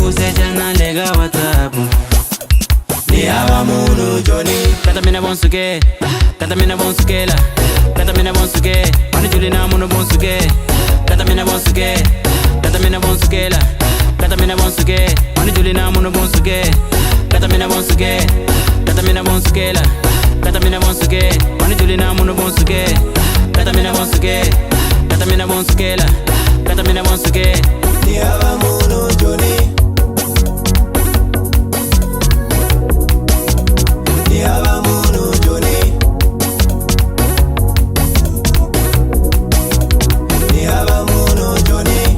kusejana lega WhatsApp. Ni hava munu Johnny. Kata mina bonsuke, kata mina bonsukela, kata mina bonsuke, mani julina munu bonsuke, kata mina bonsuke, kata mina bonsukela, kata mina bonsuke, mani julina munu bonsuke, kata mina bonsuke, kata mina bonsukela, kata mina bonsuke, mani julina munu bonsuke, kata mina bonsuke, kata mina bonsukela, kata mina bonsuke. Ni hava munu Johnny. Ni hava munu Johnny. Ni hava munu Johnny.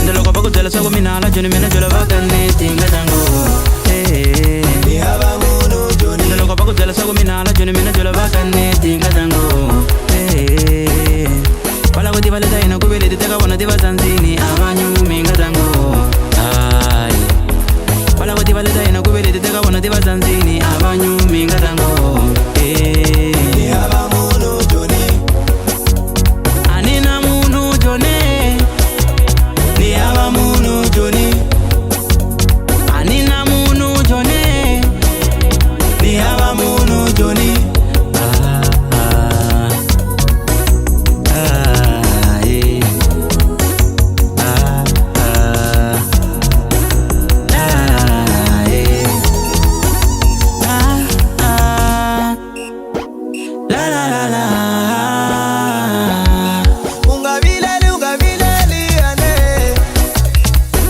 Ndelo kwa kujela sago minala Johnny mina jola bakane tinga tango. Ni hava munu Johnny. Ndelo kwa kujela sago minala Johnny mina jola bakane tinga tango. Pala kuti vale taina kubele titeka wana tiva zanzini abanyu minga tango. Pala kuti vale taina kubele titeka wana tiva zanzini abanyu minga tango. Ni hava munu Johnny. Anina munu Johnny. Ni hava munu Johnny. Anina munu Johnny. Ni hava munu Johnny. Ungavileli ane.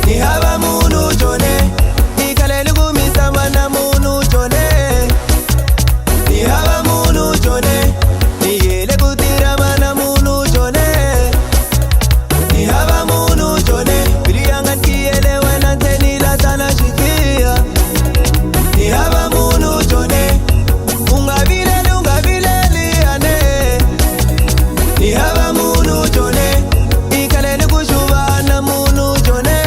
Ni hava munu Johnny. Ikaleli kumisa mana munu Johnny. Ni hava munu Johnny. Niyele kutira mana munu Johnny. Ni hava munu Johnny. Biliangan kiyele wena teni la sana shikia. Ni hava munu Johnny. Ungavileli ane. Ni hava munu Johnny. Ikaleli kushubana munu Johnny.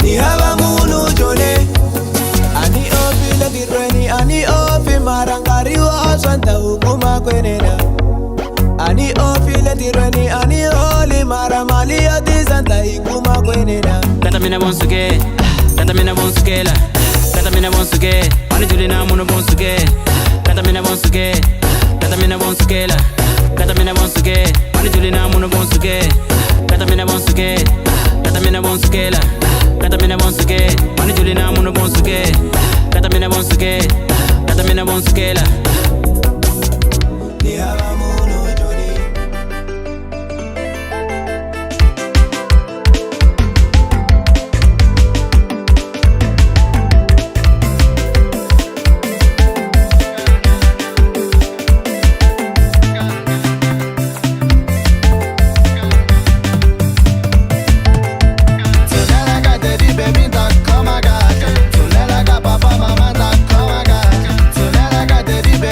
Ni hava munu Johnny. Ani ofi la kirweni, ani ofi marangari wa swanta hukuma kwenena. Ani ofi la kirweni, ani oli maramali ati santa hukuma kwenena. Kata mina bonsuke, kata mina bonsukela, kata mina bonsuke, mani julina munu bonsuke, kata mina bonsuke, kata mina bonsukela, kata mina bonsuke, mani julina munu bonsuke, kata mina bonsuke, kata mina bonsukela, kata mina bonsuke, mani julina munu bonsuke, kata mina bonsuke, kata mina bonsukela. Ni hava munu Johnny. Tonight I got daddy, baby, come my God. Tonight I got papa, mama, come my God. Tonight I got daddy, baby.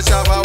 Chava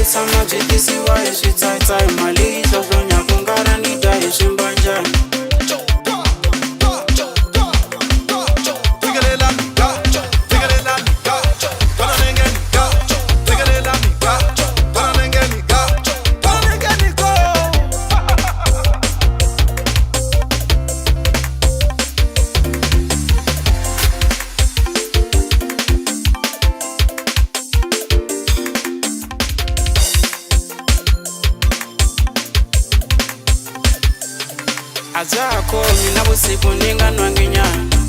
samajikisiwa eswitsaitsai mali hloslonya kungaranida eswimbanjani Ajako mina busiku ninga nwanginya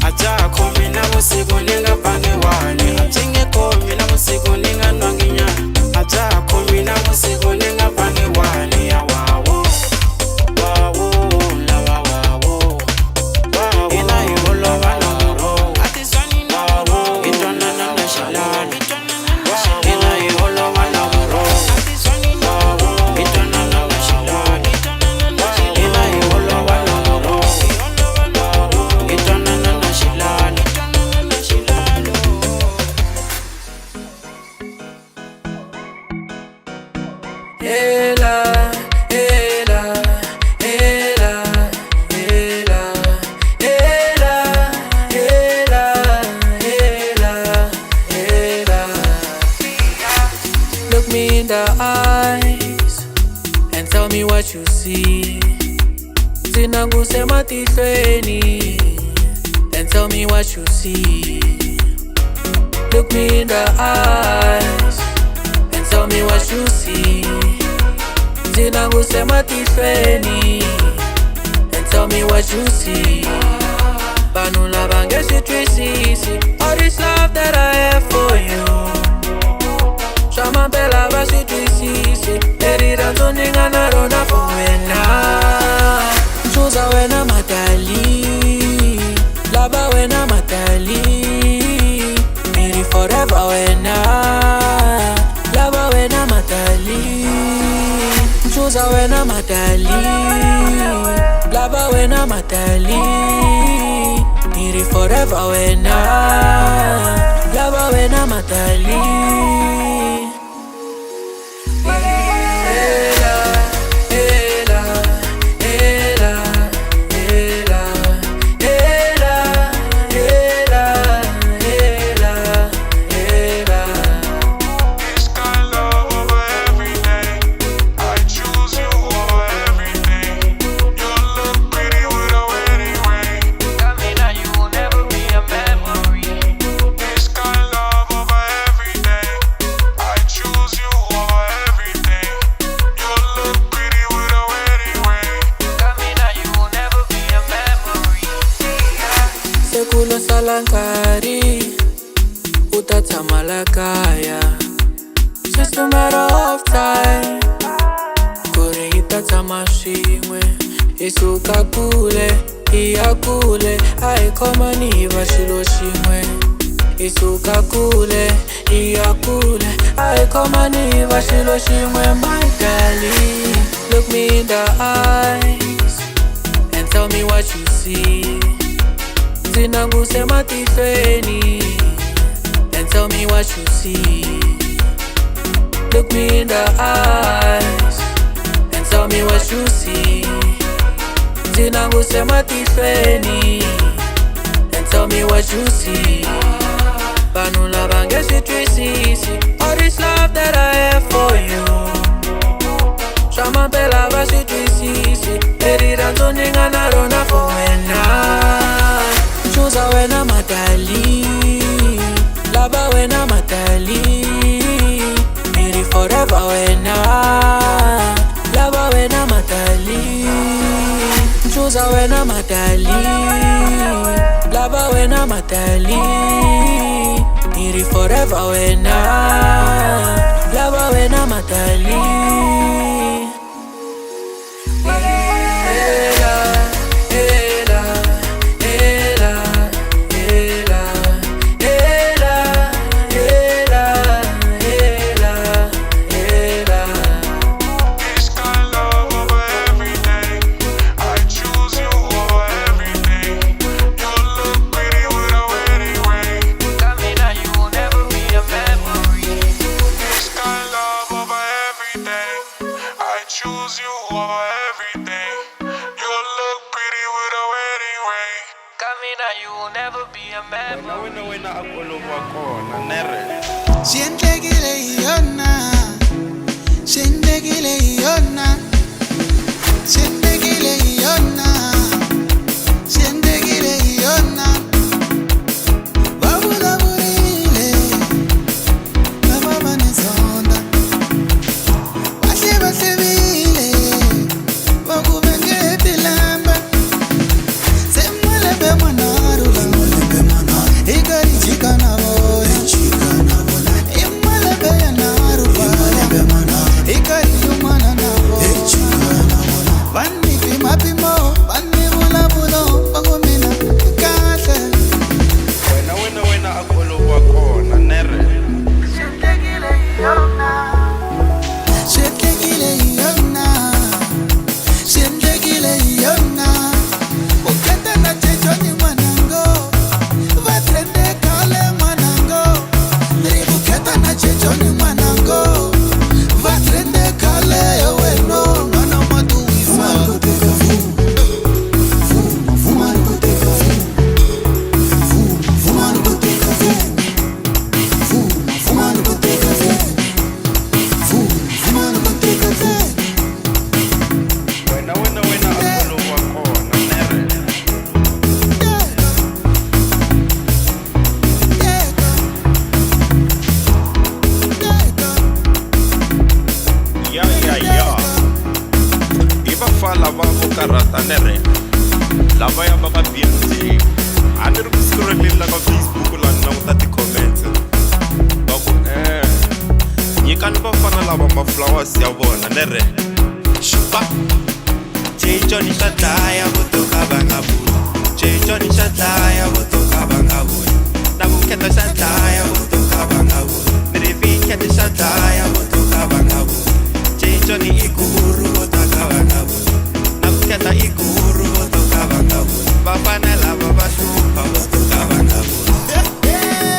Ajako mina busiku ninga pangewani Ajingeko mina busiku ninga nwanginya Ajako mina busiku ninga pangewani ya wawo Wawo la wawo Wawo ina yolo wala muro Atisani na wawo Itona na nashilali Ina yolo wala muro Atisani na wawo Itona na nashilali Ina yolo wala Ela, ela, ela, ela, ela, ela, ela, ela. Look me in the eyes and tell me what you see. Zinangusema tihlweni and tell me what you see. Look me in the eyes and tell me what you see. Zinangusema tihlweni and tell me what you see. Vanhu lava nge twisisi all this love that I have for you. Swa mampela va swi twisisi leri rhandzu ni nga na rona for wena. Chuza wena matali, lava wena matali, miri forever wena, lava wena matali. Chuza wena matali, lava wena matali, miri forever wena, lava wena matali. Sekulo salankari utatshama la kaya. Just a matter of time ku ri hi ta tshama swin'we. Hi suka kule hi ya kule, a hi khomani hi va xilo xin'we. Hi suka kule hi ya kule, a hi khomani hi va xilo xin'we. My darling, look me in the eyes and tell me what you see. Zinangusema tihlweni and tell me what you see. Look me in the eyes and tell me what you see. Zinangusema tihlweni and tell me what you see. Vanhu lava nge swi twisisi all this love that I have for you. Swa mampela va swi twisisi leri rhandzu ni nga na rona for wena. Chuza wena matali, lava wena matali, miri forever wena, lava wena matali. Chuza wena matali, lava wena matali, miri forever wena, lava wena matali. Every choose you over everything. You look pretty with a wedding ring. Kamina, you will never be a man. Sientegile yona, sientegile yona, sientegile yona, sientegile yona. Babula burile, la mama nezonda. Washeba sebile, wakubenge bilamba. Semole be manaru, semole be manaru. Igari chikana boy, chikana boy. Imole be yanaru, imole be manaru. Igari yumana na boy, chikana boy. Bani pima pimo, bani bula bulo, bagomina kase. Wena akolo wakona nere. Shetegile yona, shetegile yona, shetegile yona. Ukenda na chechoni mwanango, vatrende kale mwanango. Ukenda na chechoni mwanango, vatrende kale weno. Mwana matuisa, fuma nikuteka fuma nikuteka fuma nikuteka fuma nikuteka Wena akolo wakona nere. Ya. Iba fala va vukarata nere. Lava ya baka BMT. Aniru kuscrollela ka Facebook la nauta ti comments. Baku nyikani vafana lava maflowers ya vona nere. Shupa Chicho ni shataya vutoka bangabula. Chicho ni shataya vutoka bangabula. Nabukenda shataya vutoka bangabula. Nirivike ni shataya vutoka bangabula. Chicho ni ikuru vutoka bangabula. Nabukenda ikuru vutoka bangabula. Bafana lava bashupa vutoka bangabula.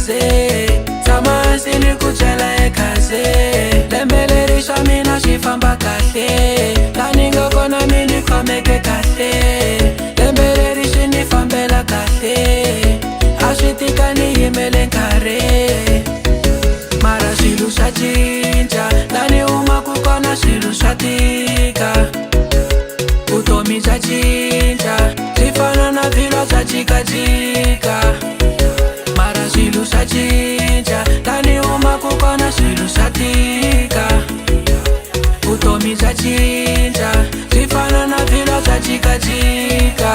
kaze tshama sini ku chela ekaze lembelerisha mina xifamba kahle lani nga kona mini khomeke kahle lembelerixi ni fambela kahle a swi tika ni yimele nkarhi mara swilo swa cinca lani humaku kona swilo swa tika vutomi bya cinca swi fana na vilo bya jikajika mara swilo swa cinca lani humaku kona swilo swa tika vutomi bya cinca swi fana na vilo bya jikajika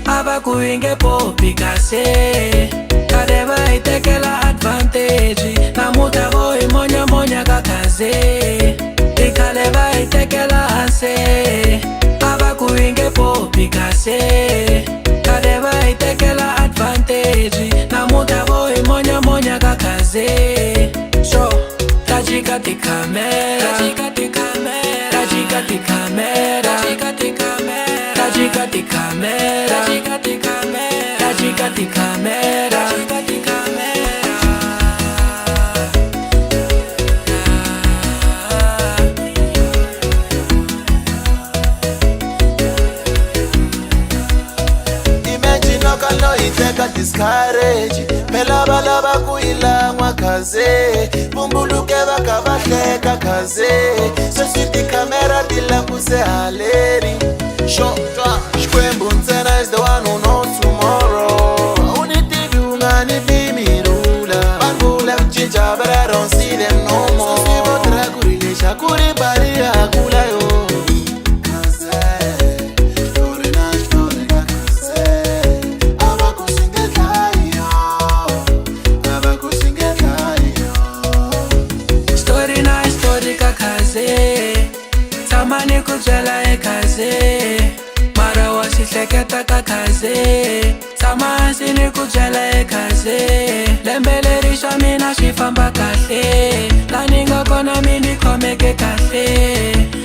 abakuinge popi kase kadeva itekela advantage namuta hoi monya monya kakaze ikaleva itekela ase abakuinge popi kase kadeva itekela advantage namuta hoi monya monya kakaze so tajikati kamera tajikati kamera tajikati kamera tajikati kamera tajikati kamera tajikati kamera tajikati kamera tajikati kamera imagine okalo iteka discourage melaba laba kuyilangwa kaze bumbuluke bakabahleka kaze sositi kamera dilambuse haleri shotwa shkwembu ntsena is the one who knows tomorrow unitivi unganivimirula banvula kuchicha but I don't see them no more sosivotra kurilisha kuri baria kula yo tamani kubyela ekaze mara wa xihleketa ka kaze tshama sini kubyela ekaze lembelerisa mina swi famba kahle lani nga kona mini khomeke kahle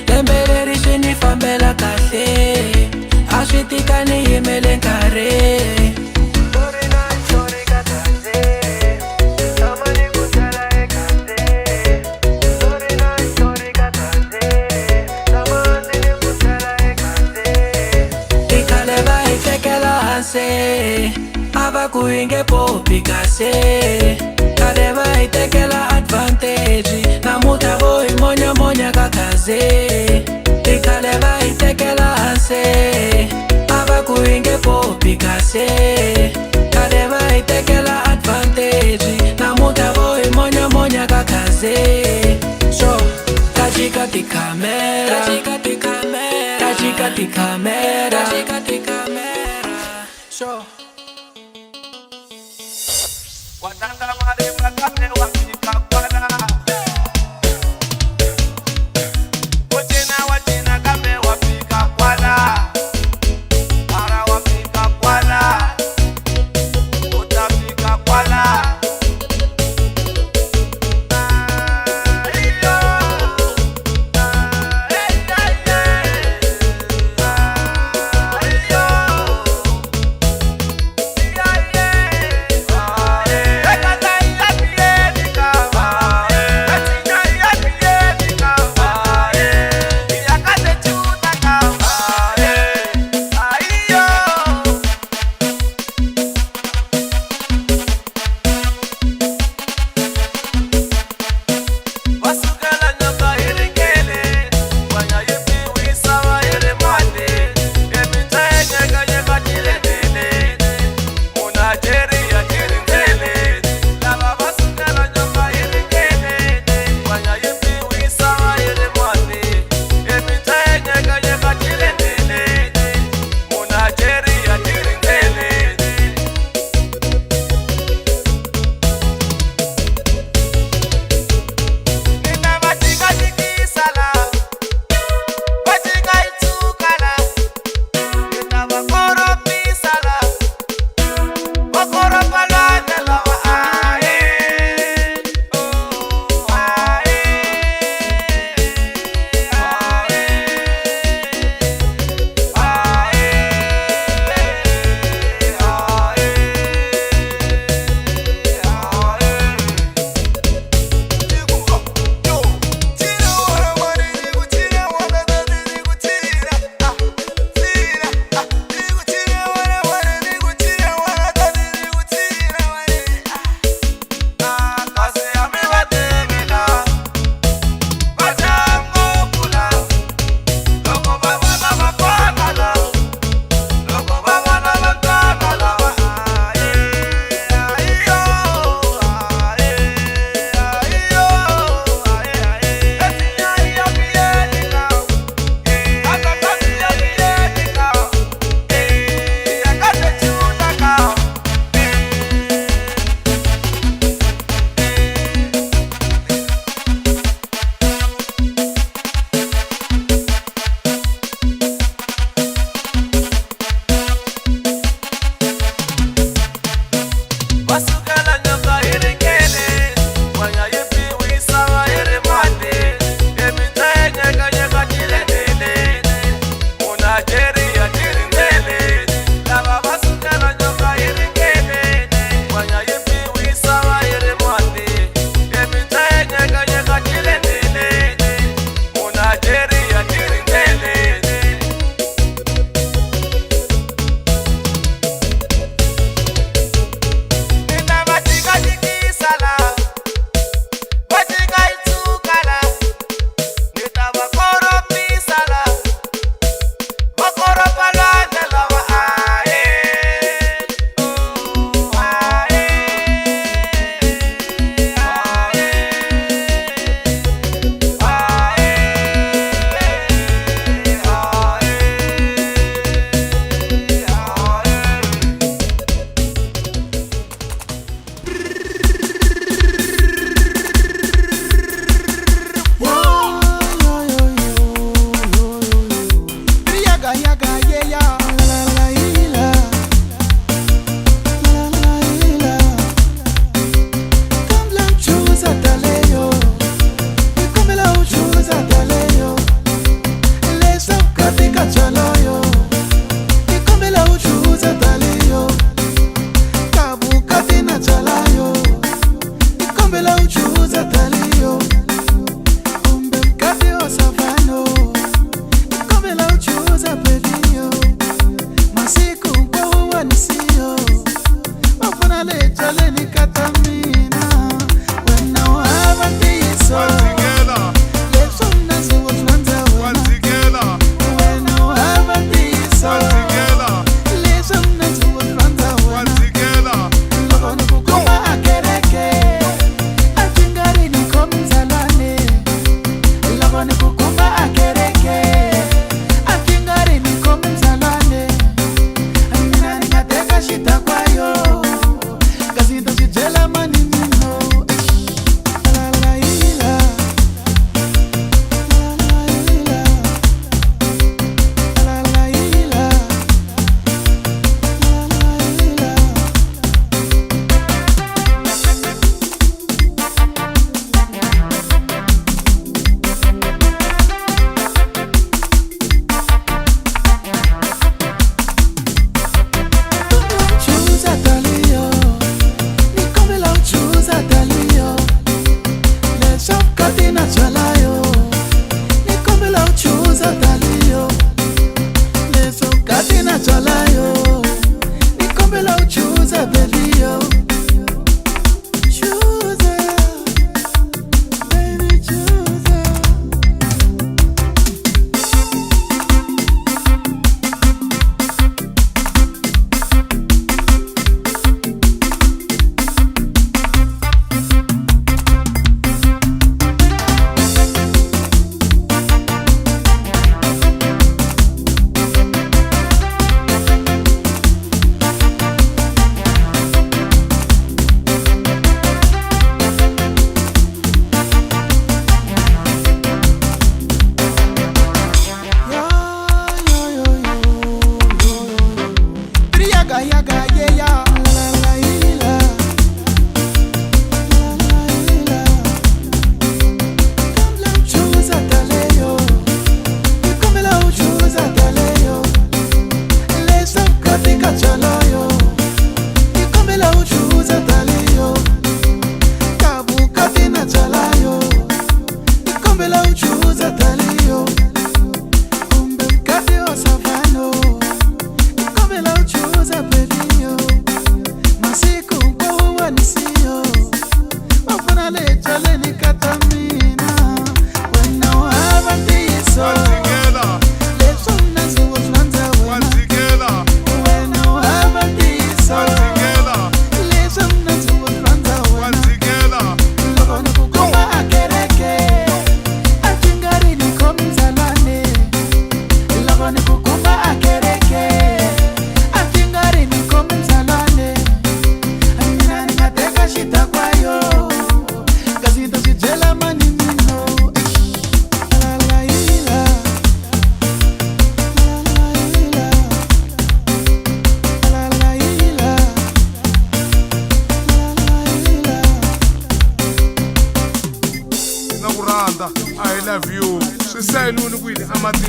lembelerisi ni fambela kahle a swi tika ni yimele nkarhi abakuinge popi kase kadeva itekela advantage namuta hoi monya monya kakaze ikaleva itekela ase abakuinge popi kase kadeva itekela advantage namuta hoi monya monya kakaze so tajikati kamera tajikati kamera tajikati kamera tajikati kamera so watanga wale wakame wafika kwana wachina kame wafika kwana mara wafika kwana utafika kwana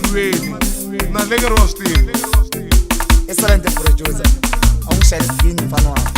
tilweni na lekeriwa switivi Excelente producer. Awungishayela skin mfana wami.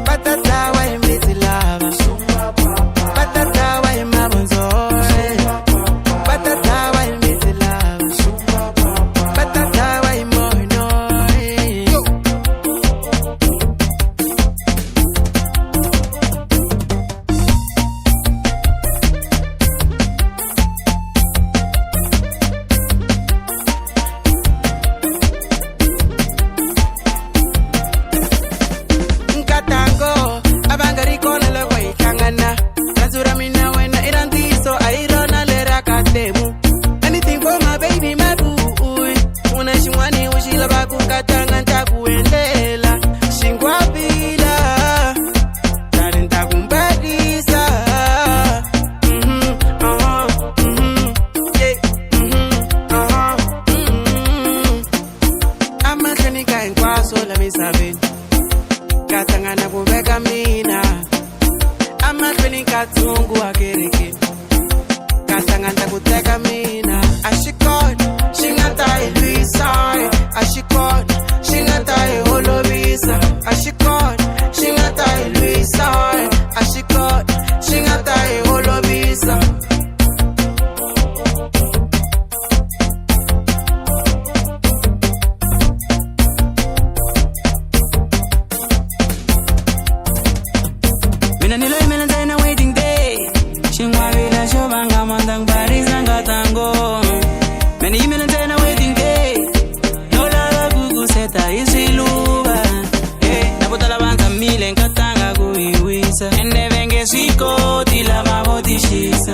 Patata wa imezi lava, patata wa imabonzo. na kuveka mina amahlweni kathungu akereke kahlangana kuteka mina ashikona shingatayilwisa ashikona shingatayholobisa ashikona shingatayilwisa ashikona shingatayholobisa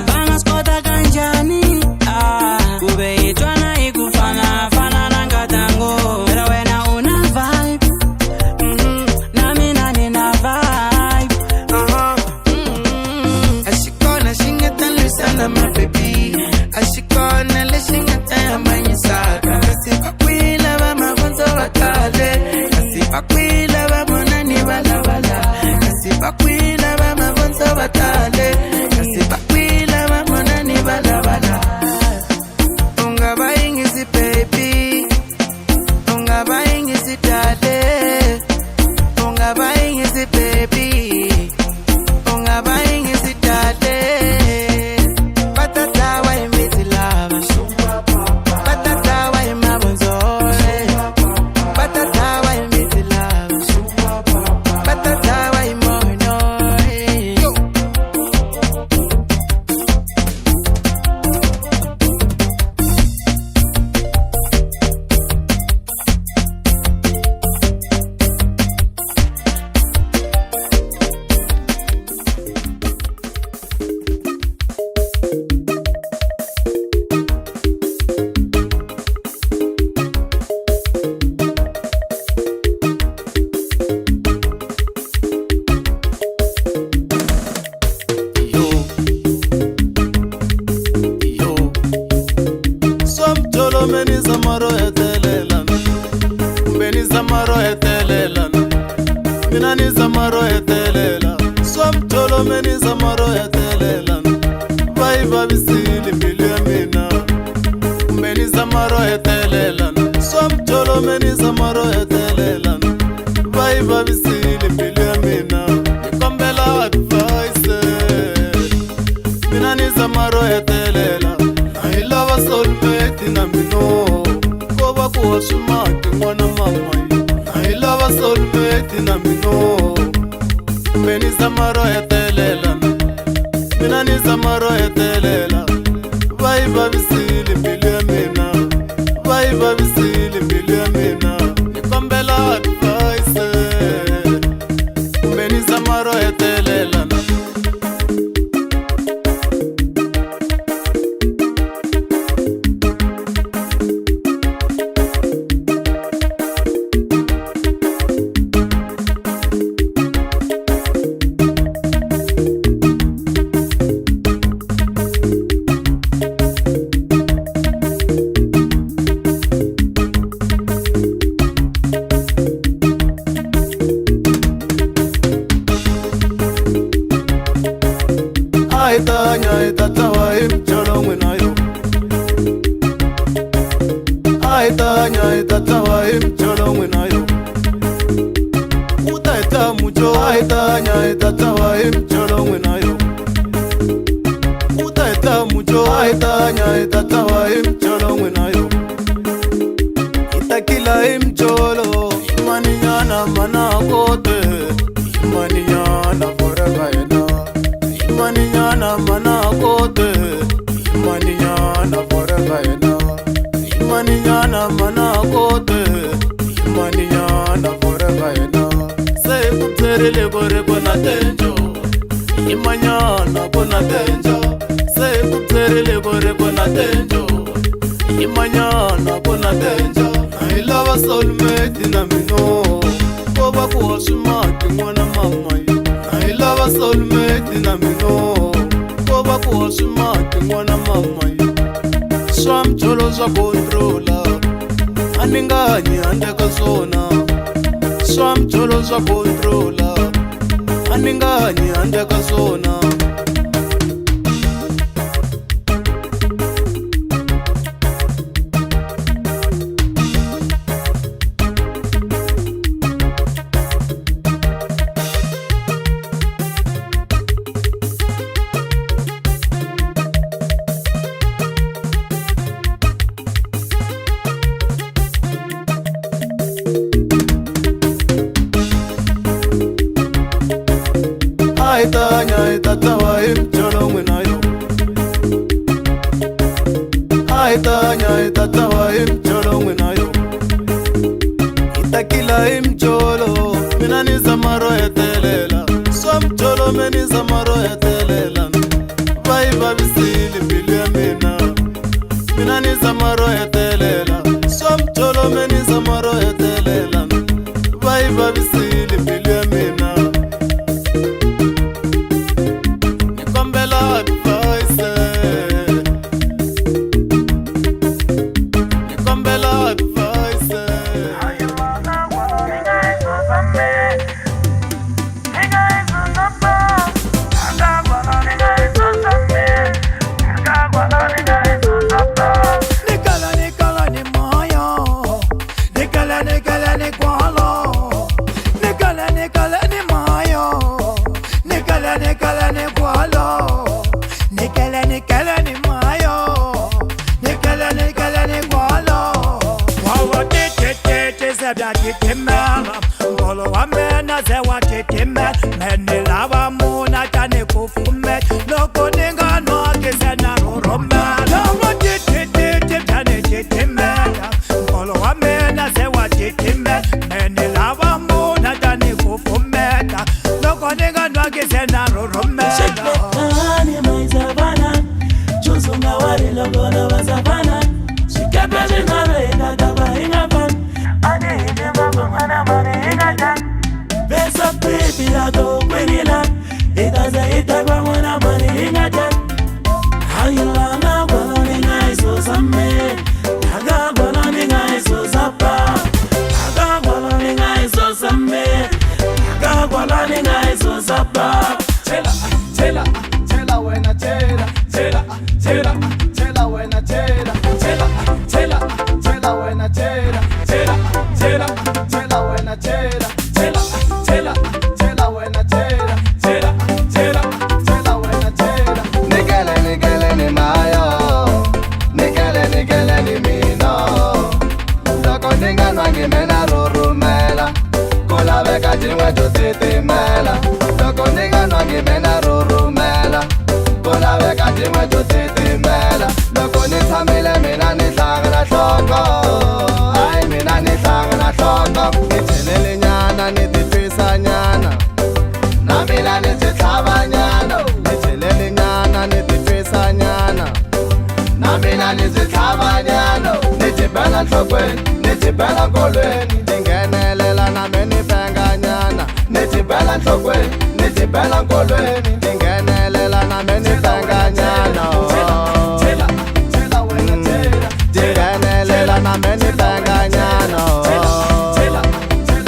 Bangaskota kanjani kube itwana ikufana fana nangatango pero wena una vibe na mina nina vibe ashikona shingatalwisana my baby ashikona leshingatayamanyisaka kasipakwila vamagonzo vakale kasipakwila vamonani valabala kasipakwila vamagonzo vatale kasipakwila vamonani valabala ungabayingisi baby ungabayingisi dale ungabayingisi baby ungabayingisi dale batatawa imitilava batatawa imabonzole batatawa imitilava batatawa imonoe Somtolo meni zamaro etelela Mbeni zamaro etelela Mina ni zamaro etelela Somtolo meni zamaro etelela Vaiva visili mbili ya mina Mbeni zamaro etelela Somtolo meni zamaro etelela Vaiva visili mbili ya mina Nikombela advice Mina ni zamaro etelela I love a soulmate na mino Koba kuwa shumaki mwana mama I love a soulmate na mino Mbeni zamaro etelela Mina ni zamaro etelela Vaiva visili mbili ya mina Vaiva visili mbili ya mina Nikombela advice Mbeni zamaro etelela Aitanya itatawa imcholo mwinayo Aitanya itatawa imcholo mwinayo Utaita mucho Aitanya itatawa imcholo mwinayo Utaita mucho Aitanya itatawa imcholo mwinayo Itakila imcholo Imaninyana manakote Imaninyana forever ena Imaninyana manakote Imaninyana forever ena Imaninyana manakote Imaninyana forever ena Say kuterele gore kona tenjo Imanyana kona tenjo Say kuterele gore kona tenjo Imanyana kona tenjo I love a soulmate na mino Koba kuwa shumaki mwana mama I love a soulmate na mino Koba kuwa shumaki mwana mama Swamcholo zwa controla Aninganye andeka zona Swamcholo zwa controla ni nga hanyi handle ka swona. Aitanya itatawa imcholo mwinayo. Aitanya itatawa imcholo mwinayo. Itakila imcholo mina nizamaro etelela. Swamcholo meni zamaro etelela. Vai babisili mbili ya mina. Mina nizamaro etelela. Swamcholo meni zamaro etelela. Vai babisili mbili ya mina.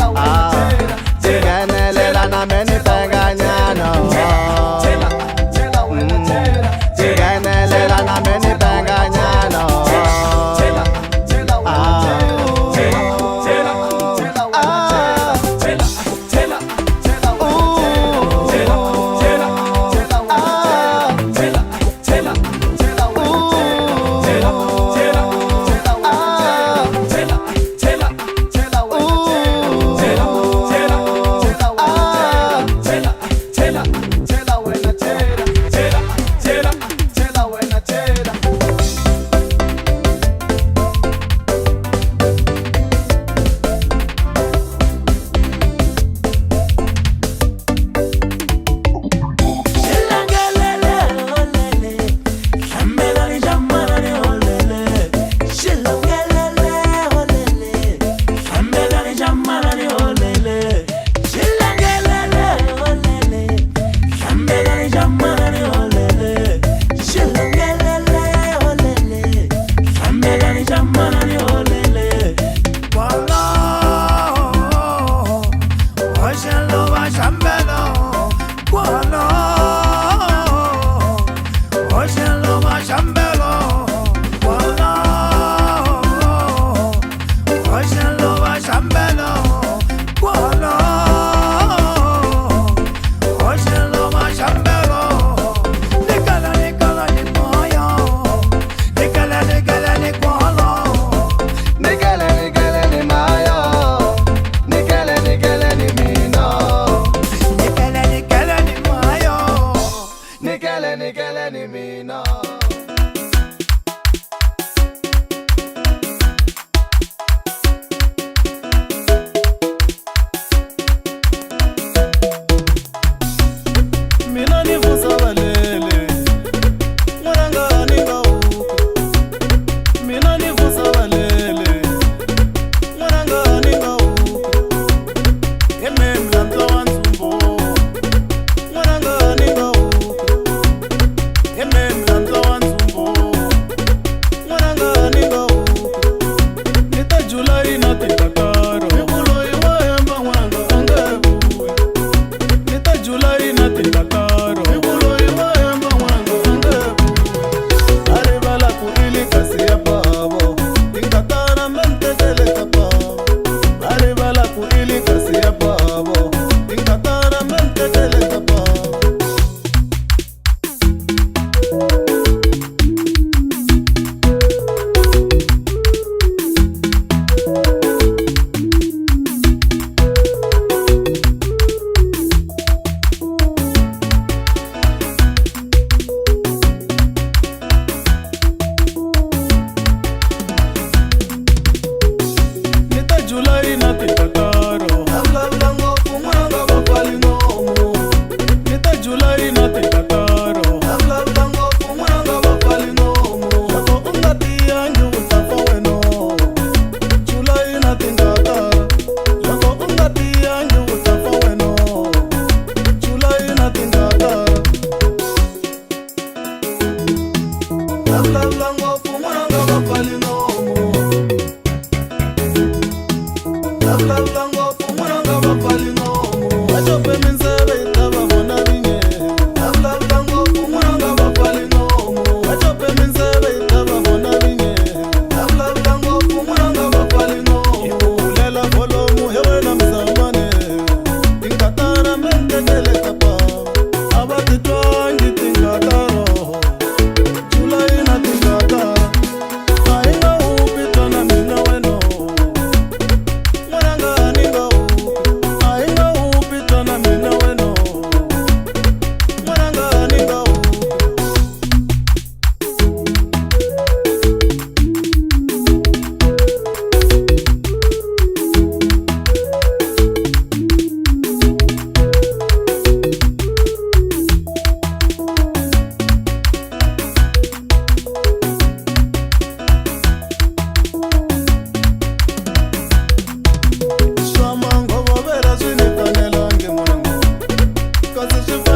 Chela,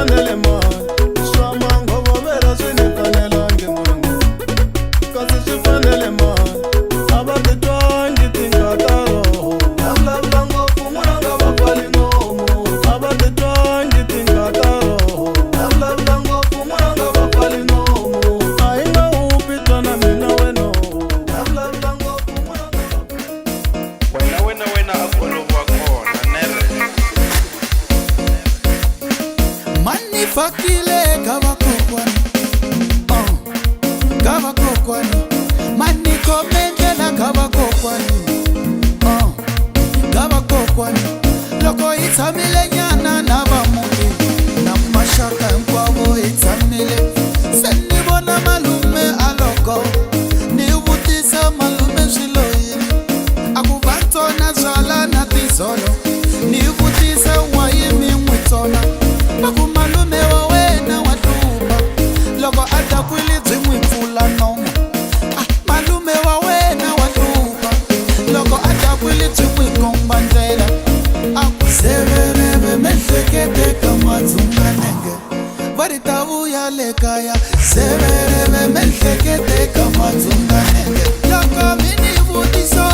fanele mali swa mangovo vela swi ni fanelangi munhu kasi swi fanele mali a va titwangi tingata roho a vulavula ngopfu n'wana nga va pfali nomu a va titwangi tingata roho a vulavula ngopfu n'wana nga va pfali nomu a hi nga hupi twana mina weno a vulavula ngopfu n'wana nga va pfali wena a kolova kona nere mani fakile kava kokwani kava kokwani mani komendlela kava kokwani kava kokwani loko hi tshamile nyana na vamuti na maxaka hinkwavo hi tshamile se ni vona malume a loko ni vutisa malume swilo yini a ku va tsona byala na tizolo ni vutisa wayi mi n'wi tsona va ku malume wa wena wa tupa loko a dakwile byi n'wi pfula nomo malume wa wena wa tupa loko a dakwile byi n'wi komba ndlela a ku severeve mihlekete ka madzunganenge va ri ta vuya le kaya severeve mihlekete ka madzunganenge loko mi ni vutiso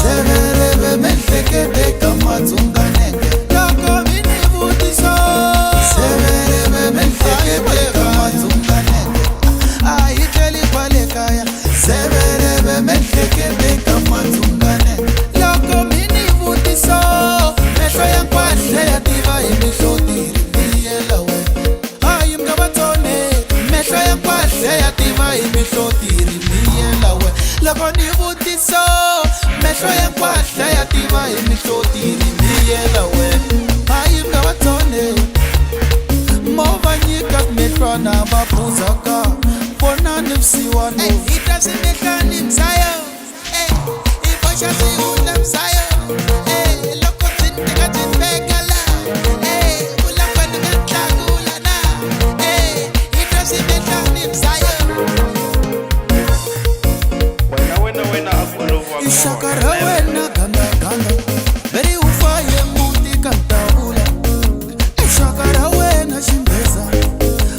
severeve mihlekete ka madzunganenge loko mi ni vutiso severeve mihlekete ka madzunganenge a hi tleli kwale kaya severeve mihlekete ka madzunganenge loko mi ni vutiso mehlo ya nkwashe ya tiva hi mihlotiri miyela wena hayi mga vatsone mehlo ya nkwashe ya tiva hi mihlotiri miyela wena loko ni vutiso mehlo ya nkwashe ya tiva hi mihlotiri miyela wena hayi mga vatsone mova nyika mehlwana va phuzaka vona ni vusiwano hi ta swimehlani mzayo hi boxa swiunda mzayo loko byi tika byi bekala vulakwani nga tlakula na hi ta swimehlani mzayo wena a kolova ishaka ra wena gandaganda veri u faye muti ka ntavula ishaka ra wena ximbeza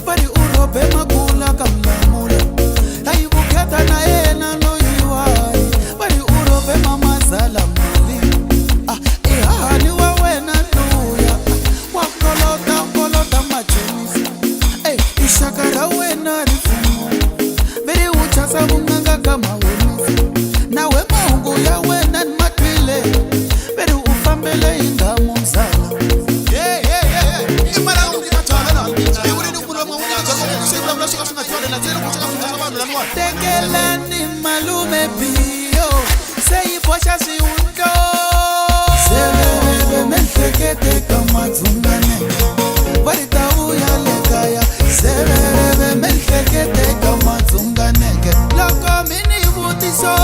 vari u robe makula ka mlamula hayi vukheta na yena loyiwayi vari u robe mamazala mali ihahani wa wena luya wa kolota machenisi ishaka ra wena rifumo veri u chasa vunganga ka mawonisi nawe mahungu ya wena ni matwile veri u fambele hi ngamu mzala tekelani malume biyo se yi boxa swiundo severeve mihlekete ka madzunganenge va ri ta vuya le kaya severeve mihlekete ka madzunganenge loko mi ni vutiso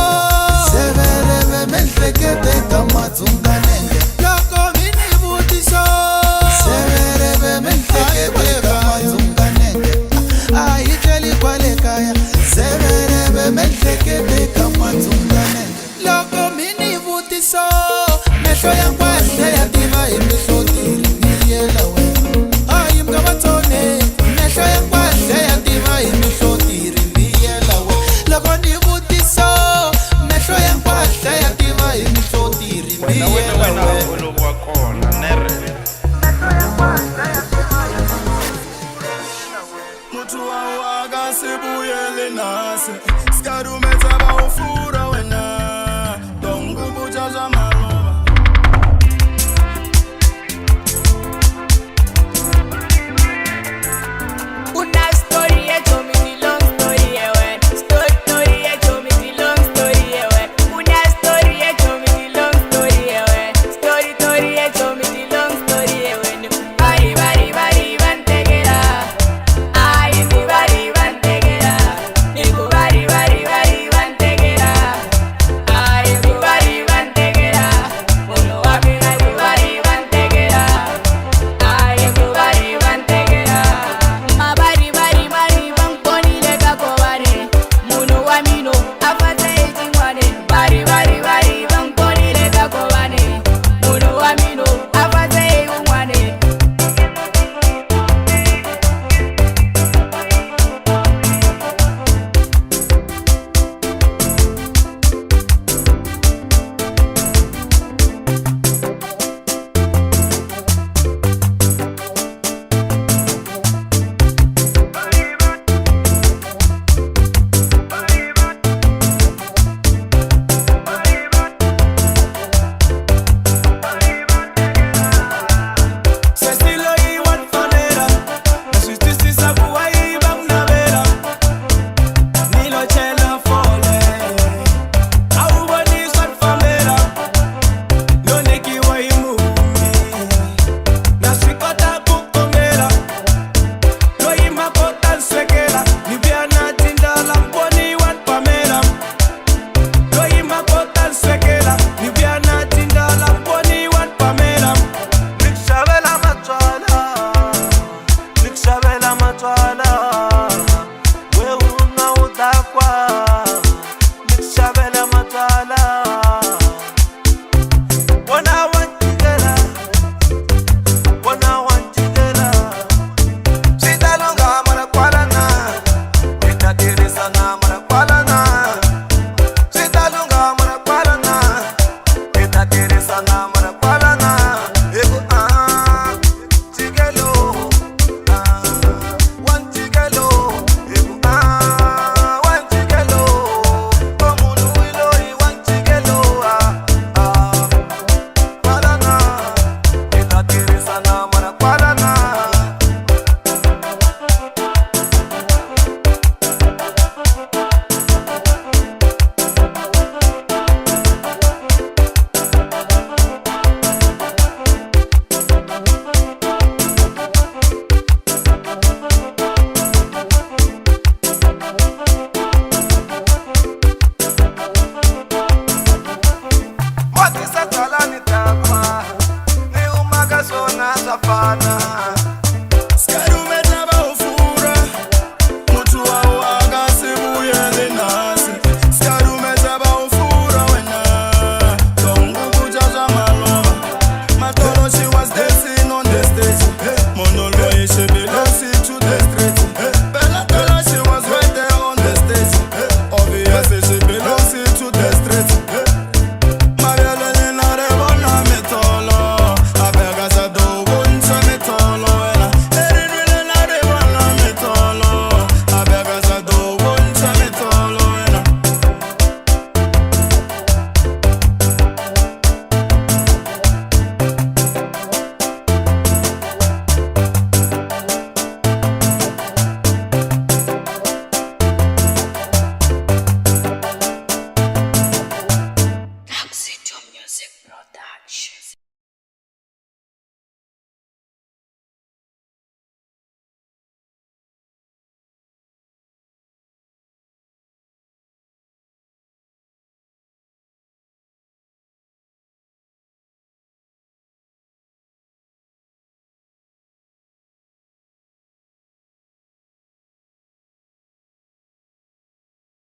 severeve mihlekete ka madzunganenge loko mi ni vutiso severeve mihlekete ka madzunganenge a hi tleli kwale kaya severeve mihlekete ka madzunganenge loko mi ni vutiso mehlo ya nkwashe ya tiva hi mihlotiri miyela wena hayi mga vatsone mehlo ya nkwashe ya tiva hi mihlotiri miyela wena loko ni vutiso mehlo ya nkwashe ya tiva hi mihlotiri miyela wena a wena kolova kona nere muthu wa waka se buyele nase skarume